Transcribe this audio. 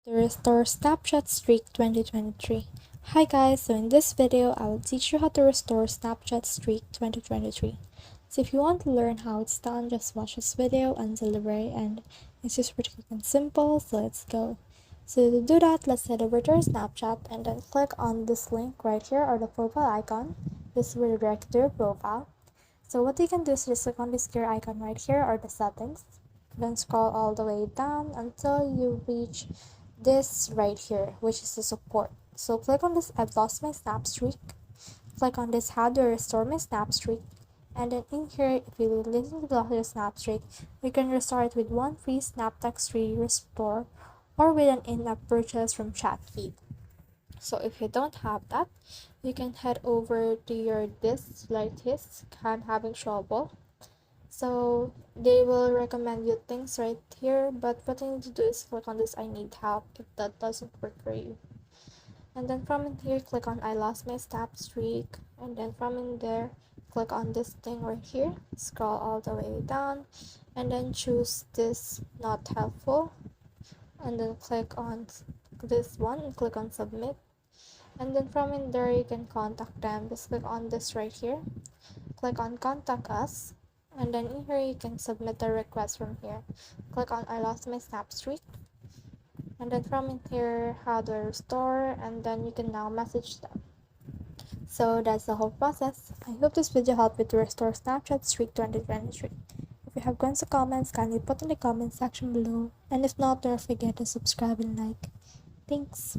To restore Snapchat Streak 2023. Hi guys, so in this video I will teach you how to restore Snapchat Streak 2023. So if you want to learn how it's done, just watch this video until the very end. It's just pretty quick and simple, so let's go. So to do that, let's head over to our Snapchat and then click on this link right here or the profile icon. This will redirect to your profile. So what you can do is just click on this gear icon right here or the settings. Then scroll all the way down until you reach this right here, which is the support. So click on this I've lost my snap streak, click on this how do I restore my snap streak, and then in here if you listen to the your snap streak, you can restore it with one free SnapText 3 restore or with an in-app purchase from ChatFeed. So if you don't have that, you can head over to your disk like this. I'm having trouble, so they will recommend you things right here, but what you need to do is click on this I need help if that doesn't work for you. And then from in here, click on I lost my snap streak. And then from in there, click on this thing right here. Scroll all the way down. And then choose this not helpful. And then click on this one and click on submit. And then from in there, you can contact them. Just click on this right here. Click on contact us. And then in here, you can submit a request from here. Click on I lost my snap streak. And then from in here, how do I restore, and then you can now message them. So that's the whole process. I hope this video helped you to restore Snapchat Streak 2023. If you have questions or comments, kindly put in the comment section below, and if not, don't forget to subscribe and like. Thanks.